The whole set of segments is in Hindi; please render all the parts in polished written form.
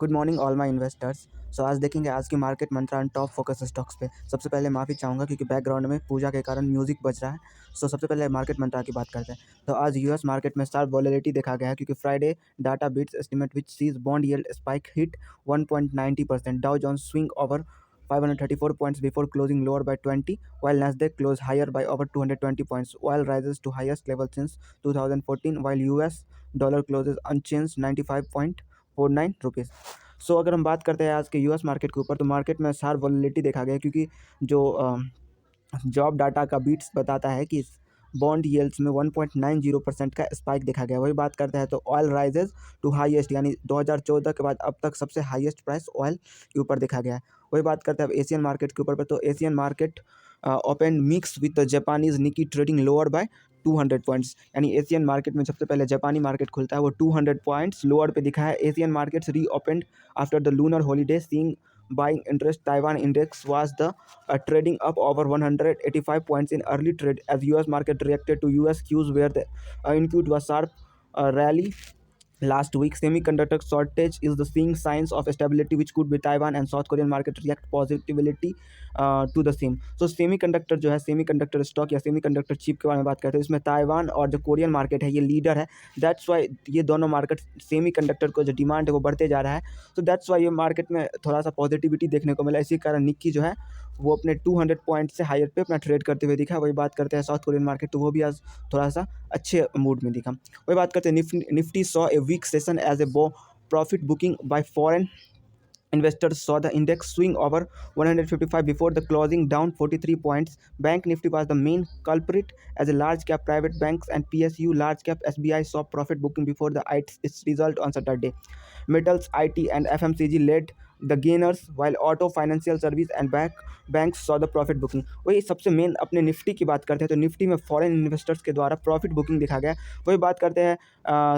Good morning all my investors. आज देखेंगे आज की market Mantra and top focus stocks पे। सबसे पहले माफ़ी चाहूँगा क्योंकि बैकग्राउंड में पूजा के कारण म्यूजिक बज रहा है। सबसे पहले मार्केट मंत्रा की बात करते हैं। तो आज यूएस मार्केट में शार्प वॉलेटिलिटी देखा गया है क्योंकि Friday data beats estimate which sees bond yield spike hit 1.90%, Dow Jones swing over 534 points before closing lower by 20, while Nasdaq closed higher by over 220 points. Oil rises to highest level since 2014, while US dollar closes unchanged 95.49 rupees. अगर हम बात करते हैं आज के यूएस मार्केट के ऊपर, तो मार्केट में शार्प वॉलेटिलिटी देखा गया क्योंकि जो जॉब डाटा का बीट्स बताता है कि बॉन्ड यील्ड्स में 1.90% का स्पाइक देखा गया। वही बात करते हैं तो ऑयल राइजेज टू हाईएस्ट, यानी 2014 के बाद अब तक सबसे हाईएस्ट प्राइस ऑयल के ऊपर देखा गया है। वही बात करते हैं अब एशियन मार्केट के ऊपर तो Asian market open mix with Japanese Nikkei trading lower by 200 points, यानी एशियन मार्केट में सबसे पहले जापानी मार्केट खुलता है वो 200 पॉइंट्स लोअर पे दिखा है। एशियन मार्केट्स री opened after the lunar holiday, seeing buying interest. Taiwan index was the trading up over 185 points in early trade as US market reacted to US cues where the input was sharp rally last week. Semiconductor shortage is the seeing signs of stability which could be Taiwan and South Korean market react positivity to the same. So semiconductor जो है, सेमीकंडक्टर स्टॉक या सेमीकंडक्टर चिप के बारे में बात करते हैं, इसमें ताइवान और जो कोरियन मार्केट है ये लीडर है। दैट्स वाई ये दोनों मार्केट सेमीकंडक्टर को जो डिमांड है वो बढ़ते जा रहा है। तो दैट्स वाई ये मार्केट में थोड़ा सा पॉजिटिविटी देखने को मिला। इसी कारण निक्की जो है वो अपने 200 पॉइंट से हायर पे अपना ट्रेड करते हुए दिखा। वही बात करते हैं साउथ कोरियन मार्केट, तो वो भी आज थोड़ा सा अच्छे मूड में दिखा। वही बात करते हैं Nifty saw a week session as a profit booking by foreign investors saw the index swing over 155 before the closing, down 43 points. Bank Nifty was the main culprit as a large cap private banks and PSU large cap SBI saw profit booking before its result on Saturday. Metals, IT and FMCG led the gainers while auto, financial service and banks saw the profit booking. वही सबसे मेन अपने निफ्टी की बात करते हैं तो निफ्टी में फॉरेन इन्वेस्टर्स के द्वारा प्रॉफिट बुकिंग देखा गया। वही बात करते हैं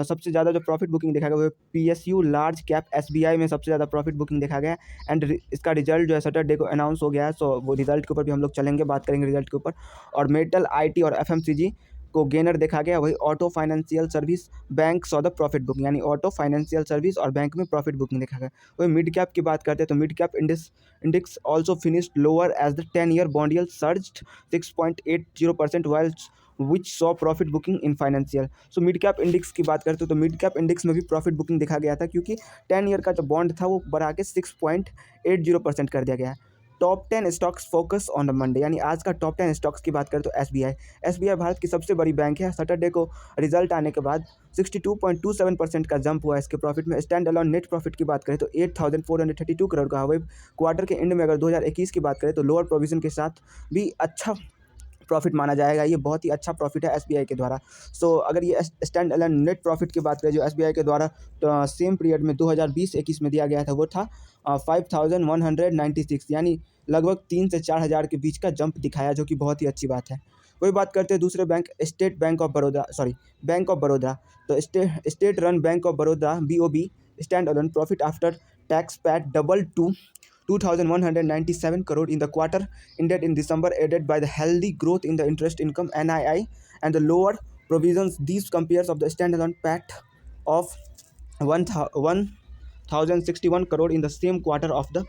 सबसे ज़्यादा जो प्रॉफिट बुकिंग देखा गया वो PSU लार्ज कैप SBI में सबसे ज़्यादा प्रॉफिट बुकिंग देखा गया एंड इसका रिजल्ट जो है सैटरडे को अनाउंस हो गया है। वो रिजल्ट के ऊपर भी हम लोग चलेंगे, बात करेंगे रिजल्ट के ऊपर। और मेटल, IT और FMCG को गेनर देखा गया। वही auto, financial service, bank saw the profit booking, यानी ऑटो, फाइनेंशियल सर्विस और बैंक में प्रॉफिट बुकिंग देखा गया। वही मिड कैप की बात करते हैं तो mid cap index also finished lower as the 10-year bond yield surged 6.80% while which saw profit booking in financial. So mid cap index की बात करते हो तो मिड कैप इंडेक्स में भी प्रॉफिट बुकिंग देखा गया था क्योंकि 10 ईयर का जो बॉन्ड था वो बढ़ा के 6.80% कर दिया गया है। Top 10 stocks focus on the Monday, यानी आज का टॉप 10 स्टॉक्स की बात करें तो एसबीआई भारत की सबसे बड़ी बैंक है। सैटरडे को रिजल्ट आने के बाद 62.27% का जंप हुआ इसके प्रॉफिट में। स्टैंड अलोन नेट प्रॉफिट की बात करें तो 8,432 करोड़ का। वही क्वार्टर के एंड में अगर 2021 की बात करें तो लोअर प्रोविजन के साथ भी अच्छा प्रॉफिट माना जाएगा। ये बहुत ही अच्छा प्रॉफिट है एसबीआई के द्वारा। अगर ये स्टैंड अलोन नेट प्रॉफिट की बात करें जो एसबीआई के द्वारा तो सेम पीरियड में 2020-21 में दिया गया था वो था 5,196, यानी लगभग 3 से 4 हज़ार के बीच का जंप दिखाया, जो कि बहुत ही अच्छी बात है। वही बात करते हैं दूसरे बैंक बैंक ऑफ बड़ौदा। तो state run Bank of Baroda BOB standalone profit after tax PAT double to 2,197 crore in the quarter ended in December, aided by the healthy growth in the interest income NII and the lower provisions. These compares of the standalone PAT of 1,061 crore in the same quarter of the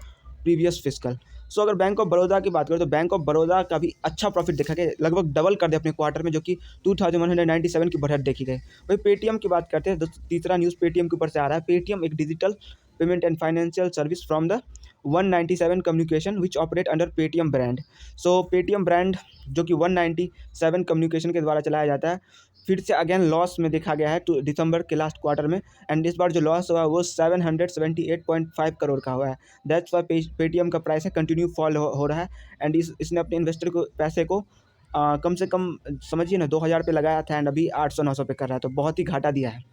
previous fiscal. अगर बैंक ऑफ बड़ौदा की बात करें तो बैंक ऑफ बड़ौदा का भी अच्छा प्रॉफिट देखा गया, लगभग डबल कर दिया अपने क्वार्टर में, जो कि 2,197 की बढ़त देखी गई। वही पेटीएम की बात करते हैं तो तीसरा न्यूज़ पेटीएम के ऊपर से आ रहा है। पेटीएम एक digital payment and financial service from the 197 communication which operate under Paytm brand. Paytm brand जो कि 197 कम्युनिकेशन के द्वारा चलाया जाता है, फिर से अगेन लॉस में देखा गया है तो दिसंबर के लास्ट क्वार्टर में। एंड इस बार जो लॉस हुआ है वो 778.5 करोड़ का हुआ है। दैट्स वाई पेटीएम का प्राइस है कंटिन्यू फॉल हो रहा है। एंड इसने अपने इन्वेस्टर को पैसे को कम से कम समझिए ना 2,000 पे लगाया था एंड अभी 800-900 पे कर रहा है, तो बहुत ही घाटा दिया है।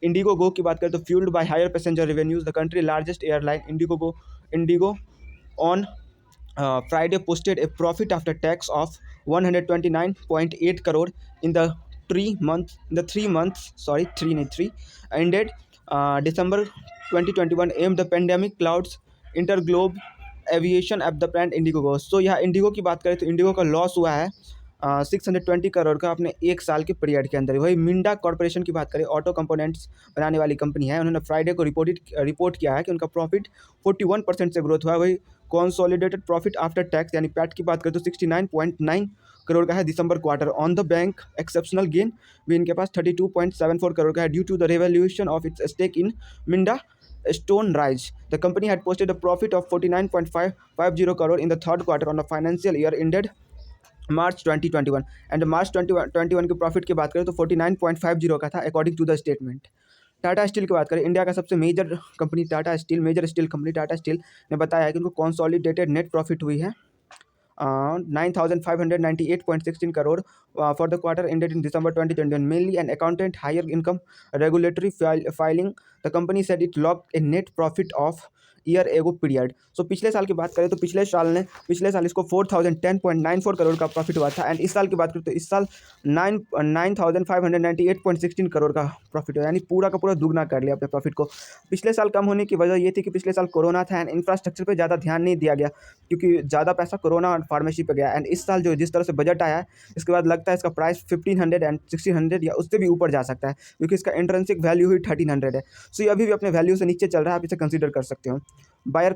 इंडिगो गो की बात करें तो fuelled by higher passenger revenues the country largest airline IndiGo on Friday posted a profit after tax of 129.8 crore in the 3 months ended December 2021 amid the pandemic clouds interglobe aviation at the brand Indigo. यहाँ इंडिगो की बात करें तो इंडिगो का लॉस हुआ है 620 करोड़ का अपने एक साल के पीरियड के अंदर। वही मिंडा कॉर्पोरेशन की बात करें, ऑटो कंपोनेंट्स बनाने वाली कंपनी है, उन्होंने फ्राइडे को रिपोर्ट किया है कि उनका प्रॉफिट 41% से ग्रोथ हुआ है। वही कॉन्सोलिडेटेड प्रॉफिट आफ्टर टैक्स यानी पैट की बात करें तो 69.9 करोड़ का है दिसंबर quarter. On the bank exceptional gain भी इनके पास 32.74 करोड़ का है due to the revaluation of its stake in Minda Stone Rise. The company had posted a profit of 49.550 crore in the third quarter on a financial year ended March 2021 and March 2021 के प्रॉफिट की बात करें तो 49.50 का था according to the statement. Tata Steel की बात करें, इंडिया का सबसे major company Tata Steel, major steel company Tata Steel ने बताया है कि उनको कॉन्सोलिडेटेड नेट प्रॉफिट हुई है 9,598.16 crore for the quarter ended in December 2021, mainly an accountant higher income regulatory filing. The company said it logged a net profit of year ago period. So पिछले साल की बात करें तो पिछले साल इसको 4,010.94 करोड़ का प्रॉफिट हुआ था एंड इस साल की बात करें तो इस साल 9,598.16 करोड़ का प्रॉफिट हुआ, यानी पूरा का पूरा दुगना कर लिया अपने प्रॉफिट को। पिछले साल कम होने की वजह ये थी कि पिछले साल कोरोना था एंड इंफ्रास्ट्रक्चर पे ज़्यादा ध्यान नहीं दिया गया क्योंकि ज़्यादा पैसा कोरोना और फार्मेसी पे गया। एंड इस साल जो जिस तरह से बजट आया है इसके बाद लगता है इसका प्राइस 1,500 एंड 1,600 या उससे भी ऊपर जा सकता है क्योंकि इसका इंट्रेंसिक वैल्यू ही 1,300 है। सो ये अभी भी अपने वैल्यू से नीचे चल रहा है, आप इसे कंसीडर कर सकते हो। बायर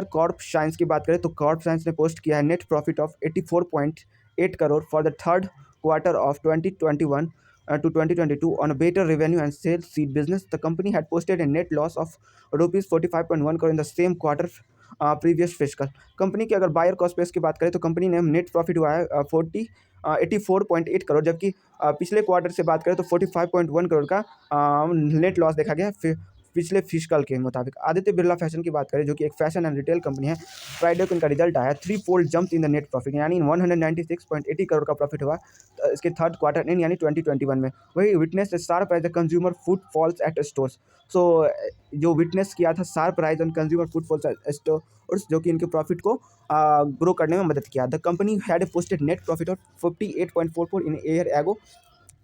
कॉर्प साइंस की बात करें तो कॉर्प साइंस ने पोस्ट किया है net profit of 84.8 crore for the third quarter of 2021 to 2022 on a better revenue and sales seed business. The company had posted a net loss of rupees 45.1 crore in the same quarter previous fiscal. Company की अगर बायर कॉस्ट बेस की बात करें तो कंपनी ने नेट प्रॉफिट हुआ है 84.8 करोड़, जबकि पिछले क्वार्टर से बात करें तो 45.1 करोड़ का नेट लॉस देखा गया पिछले फिस्कल के मुताबिक। आदित्य बिरला फैशन की बात करें जो कि एक फैशन एंड रिटेल कंपनी है, फ्राइडे को इनका रिजल्ट आया 3-fold jump in the net profit, यानी 196.80 करोड़ का प्रॉफिट हुआ इसके थर्ड क्वार्टर इन यानी 2021 में। वही witness sharp as the consumer food falls at stores. So जो विटनेस किया था sharp rise on consumer food falls at stores, जो कि इनके प्रॉफिट को ग्रो करने में मदद किया। The company had posted net profit of 58.44 in year ago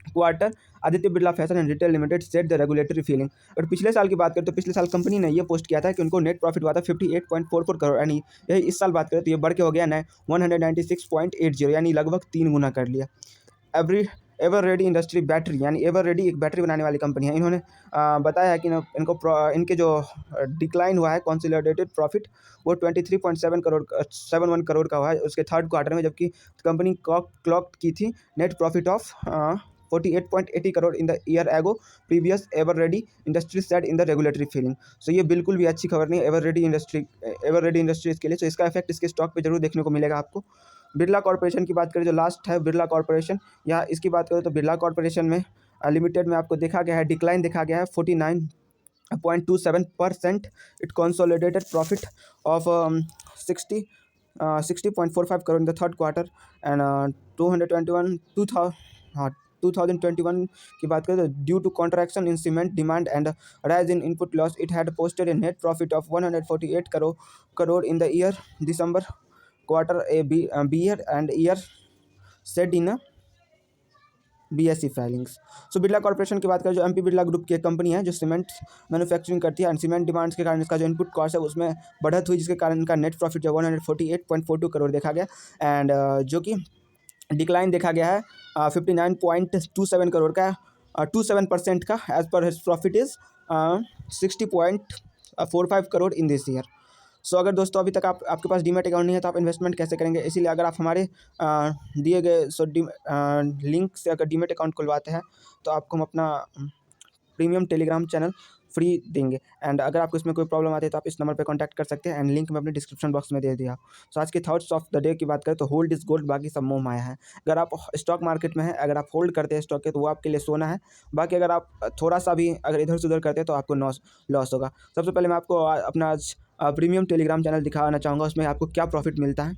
quarter. Aditya Birla fashion and retail limited set the regulatory feeling. और पिछले साल की बात करें तो पिछले साल कंपनी ने ये पोस्ट किया था कि उनको नेट प्रॉफिट हुआ था 58.44 करोड़, यानी यही इस साल बात करें तो ये बढ़ के हो गया 196.80, यानी लगभग 3 गुना कर लिया। एवर रेडी इंडस्ट्री बैटरी, यानी एवर रेडी एक बैटरी बनाने वाली कंपनी है, इन्होंने बताया है कि इनके जो डिक्लाइन हुआ है कंसोलिडेटेड प्रॉफिट वो 23.71 करोड़ का हुआ है उसके थर्ड क्वार्टर में, जबकि कंपनी क्लॉक की थी net profit of 48.80 crore in the year ago previous ever ready industry set in the regulatory filing. सो ये बिल्कुल भी अच्छी खबर नहीं एवर रेडी इंडस्ट्रीज के लिए। सो इसका इफेक्ट इसके स्टॉक पे जरूर देखने को मिलेगा आपको। बिरला कॉर्पोरेशन की बात करें जो लास्ट है बिरला कॉर्पोरेशन, या इसकी बात करें तो बिरला कॉर्पोरेशन में लिमिटेड में आपको देखा गया है डिक्लाइन देखा गया है 49.27%। It consolidated profit of 60.45 crore in the third quarter and 2021 की बात करें तो due to contraction in cement demand and rise in input loss it had posted a net profit of 148 crore in the year December quarter bear and year set in BSE filings. So Birla Corporation की बात करें जो MP बिरला ग्रुप की एक कंपनी है जो सीमेंट मैन्युफैक्चरिंग करती है एंड सीमेंट डिमांड्स के कारण इसका जो इनपुट कॉस्ट है उसमें बढ़त हुई, जिसके कारण इनका नेट प्रॉफिट जो 148.42 करोड़ देखा गया एंड जो कि डिक्लाइन देखा गया है 59.27 करोड़ का 27% का as per his profit is 60.45 crore in this year. So अगर दोस्तों अभी तक आपके पास डीमेट अकाउंट नहीं है तो आप इन्वेस्टमेंट कैसे करेंगे, इसीलिए अगर आप हमारे दिए गए लिंक से अगर डीमेट अकाउंट खुलवाते हैं तो आपको हम अपना प्रीमियम टेलीग्राम चैनल फ्री देंगे एंड अगर आपको इसमें कोई प्रॉब्लम आती है तो आप इस नंबर पे कांटेक्ट कर सकते हैं एंड लिंक मैं अपने डिस्क्रिप्शन बॉक्स में दे दिया। सो आज के थॉट्स ऑफ द डे की बात करें तो होल्ड इज गोल्ड, बाकी सब मोह माया है। अगर आप स्टॉक मार्केट में हैं, अगर आप होल्ड करते हैं स्टॉक के तो वो आपके लिए सोना है, बाकी अगर आप थोड़ा सा भी अगर इधर से उधर करते हैं तो आपको लॉस होगा। सबसे पहले मैं आपको अपना प्रीमियम टेलीग्राम चैनल दिखाना चाहूँगा उसमें आपको क्या प्रॉफिट मिलता है।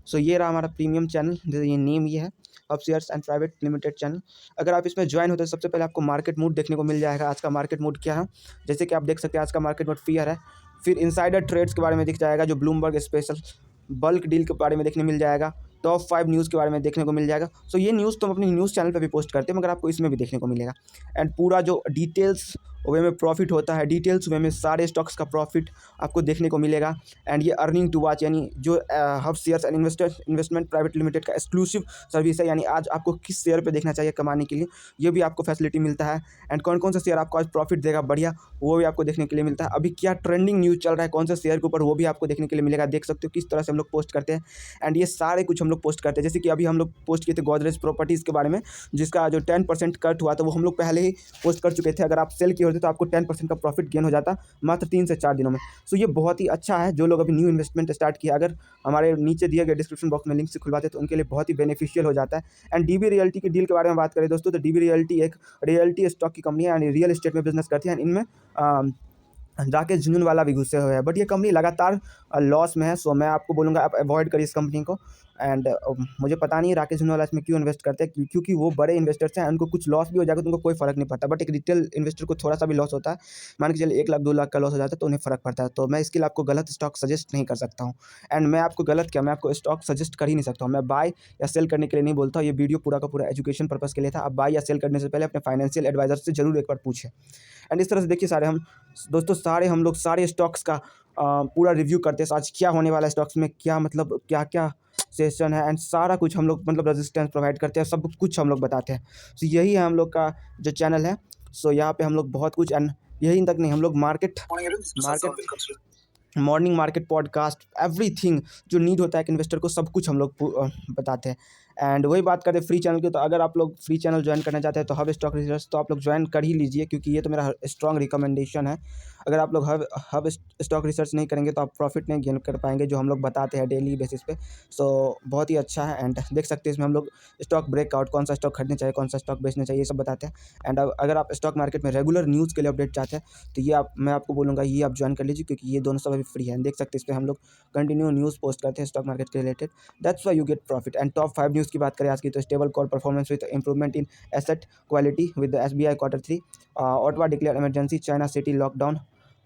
सो ये रहा हमारा प्रीमियम चैनल, ये नेम ये है of shares and private limited channel. अगर आप इसमें ज्वाइन होते हैं सबसे पहले आपको मार्केट मूड देखने को मिल जाएगा। आज का मार्केट मूड क्या है, जैसे कि आप देख सकते हैं आज का मार्केट मूड फियर है। फिर इनसाइडर ट्रेड्स के बारे में दिख जाएगा जो ब्लूमबर्ग स्पेशल बल्क डील के बारे में देखने मिल जाएगा। टॉप 5 न्यूज़ के बारे में देखने को मिल जाएगा। सो ये न्यूज़ तो हम अपनी न्यूज़ चैनल पे भी पोस्ट करते हैं, मगर आपको इसमें भी देखने को मिलेगा। एंड पूरा जो डिटेल्स वे में प्रॉफिट होता है, डिटेल्स वे में सारे स्टॉक्स का प्रॉफिट आपको देखने को मिलेगा। एंड ये अर्निंग टू वॉच यानी जो hub shares and investment private limited का एक्सक्लूसिव सर्विस है, यानी आज आपको किस शेयर पे देखना चाहिए कमाने के लिए, ये भी आपको फैसिलिटी मिलता है। एंड कौन कौन सा शेयर आपको आज प्रॉफिट देगा बढ़िया, वो भी आपको देखने के लिए मिलता है। अभी क्या ट्रेंडिंग न्यूज़ चल रहा है कौन सा शेयर के ऊपर, वो भी आपको देखने के लिए मिलेगा। देख सकते हो किस तरह से हम लोग पोस्ट करते हैं। एंड ये सारे कुछ हम लोग पोस्ट करते हैं, जैसे कि अभी हम लोग पोस्ट किए थे गोदरेज प्रॉपर्टीज़ के बारे में, जिसका जो 10% कट हुआ था वो हम लोग पहले ही पोस्ट कर चुके थे। अगर आप सेल किए होते तो आपको 10% का प्रॉफिट गेन हो जाता मात्र 3 से 4 दिनों में। सो ये बहुत ही अच्छा है। जो लोग अभी न्यू इन्वेस्टमेंट स्टार्ट किया, अगर हमारे नीचे दिए गए डिस्क्रिप्शन बॉक्स में लिंक से खुलवाते तो उनके लिए बहुत ही बेनिफिशियल हो जाता है। एंड डीबी रियल्टी की डील के बारे में बात करें दोस्तों, तो डीबी रियल्टी एक रियल्टी स्टॉक की कंपनी है, यानी रियल एस्टेट में बिजनेस करती है। इनमें राकेश झुनझुनवाला भी घुसे हुए हैं, बट ये कंपनी लगातार लॉस में है। सो मैं आपको बोलूँगा आप अवॉइड करिए इस कंपनी को। एंड मुझे पता नहीं है राकेश झुनझुनवाला इसमें क्यों इन्वेस्ट करते हैं, क्योंकि वो बड़े इन्वेस्टर्स हैं, उनको कुछ लॉस भी हो जाएगा तो उनको कोई फ़र्क नहीं पड़ता। बट एक रिटेल इन्वेस्टर को थोड़ा सा भी लॉस होता है, मान के चलिए 1 लाख 2 लाख का लॉस हो जाता है तो उन्हें फ़र्क पड़ता है। तो मैं इसके लिए आपको गलत स्टॉक सजेस्ट नहीं कर सकता हूँ। एंड मैं आपको गलत क्या, मैं आपको स्टॉक सजेस्ट कर ही नहीं सकता हूँ। मैं बाय या सेल करने के लिए नहीं बोलता हूँ। ये वीडियो पूरा का पूरा एजुकेशन पर्पज़ के लिए था। आप बाय या सेल करने से पहले अपने फाइनेंशियल एडवाइज़र से ज़रूर एक बार पूछें। एंड इस तरह से देखिए सारे हम लोग सारे स्टॉक्स का पूरा रिव्यू करते हैं। आज क्या होने वाला है स्टॉक्स में, क्या मतलब क्या क्या सेशन है, एंड सारा कुछ हम लोग मतलब रेजिस्टेंस प्रोवाइड करते हैं, सब कुछ हम लोग बताते हैं। सो यही है हम लोग का जो चैनल है। सो यहाँ पे हम लोग बहुत कुछ, एंड यही तक नहीं, हम लोग market morning market podcast everything जो नीड होता है एक इन्वेस्टर को, सब कुछ हम लोग बताते हैं। एंड वही बात करें फ्री चैनल की, तो अगर आप लोग फ्री चैनल ज्वाइन करना चाहते हैं तो हब स्टॉक रिसर्च तो आप लोग ज्वाइन कर ही लीजिए, क्योंकि ये तो मेरा स्ट्रॉन्ग रिकमेंडेशन है। अगर आप लोग हब स्टॉक रिसर्च नहीं करेंगे तो आप प्रॉफिट नहीं गेन कर पाएंगे, जो हम लोग बताते हैं डेली बेसिस पे। सो बहुत ही अच्छा है। एंड देख सकते हैं इसमें हम लोग स्टॉक ब्रेकआउट, कौन सा स्टॉक खरीदना चाहिए, कौन सा स्टॉक बेचना चाहिए, ये सब बताते हैं। एंड अगर आप स्टॉक मार्केट में रेगुलर न्यूज़ के लिए अपडेट चाहते हैं तो ये मैं आपको बोलूँगा ये आप ज्वाइन कर लीजिए, क्योंकि ये दोनों सब अभी फ्री है। देख सकते हैं इस पर हम लोग कंटिन्यू न्यूज़ पोस्ट करते हैं स्टॉक मार्केट के related. That's why you get profit. And top 5 news की बात करें आज की, तो stable core performance with improvement in asset quality with SBI Q3, Ottawa declare emergency, China city lockdown,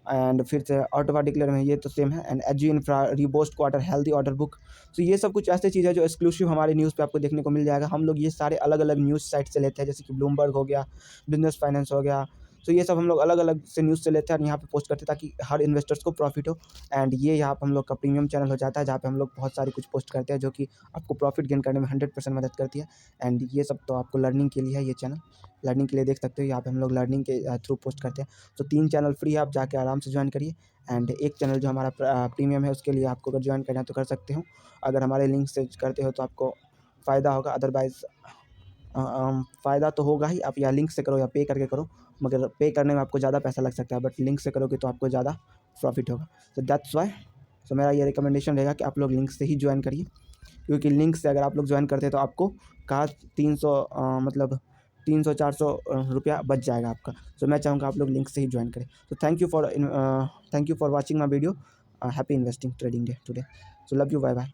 and फिर से ऑटवा डिक्लेयर में ये तो सेम है। And AG infra reboost quarter healthy order book. तो ये सब कुछ ऐसी चीज़ है जो एक्सक्लूसिव हमारे न्यूज़ पे आपको देखने को मिल जाएगा। हम लोग ये सारे अलग अलग न्यूज़ साइट से लेते हैं, जैसे कि ब्लूमबर्ग हो गया, बिजनेस फाइनेंस हो गया। तो ये सब हम लोग अलग अलग से न्यूज़ से लेते हैं और यहाँ पे पोस्ट करते हैं, ताकि हर इन्वेस्टर्स को प्रॉफिट हो। एंड ये यहाँ पर हम लोग का प्रीमियम चैनल हो जाता है, जहाँ पे हम लोग बहुत सारी कुछ पोस्ट करते हैं जो कि आपको प्रॉफिट गेन करने में 100% मदद करती है। एंड ये सब तो आपको लर्निंग के लिए है, ये चैनल लर्निंग के लिए देख सकते हो। यहाँ पे हम लोग लर्निंग के थ्रू पोस्ट करते हैं। तो 3 चैनल फ्री है, आप जाके आराम से ज्वाइन करिए। एंड एक चैनल जो हमारा प्रीमियम है, उसके लिए आपको अगर ज्वाइन करना है तो कर सकते हो। अगर हमारे लिंक से करते हो तो आपको फ़ायदा होगा, अदरवाइज़ फ़ायदा तो होगा ही। आप या लिंक से करो या पे करके करो, मगर पे करने में आपको ज़्यादा पैसा लग सकता है, बट लिंक से करोगे तो आपको ज़्यादा प्रॉफिट होगा। सो दैट्स वाई मेरा ये रिकमेंडेशन रहेगा कि आप लोग लिंक से ही ज्वाइन करिए, क्योंकि लिंक से अगर आप लोग ज्वाइन करते हैं तो आपको कहा 300 मतलब 300-400 रुपया बच जाएगा आपका। सो मैं चाहूँगा आप लोग लिंक से ही ज्वाइन करें। तो thank you for watching my video. Happy investing trading day today. So love you, bye bye.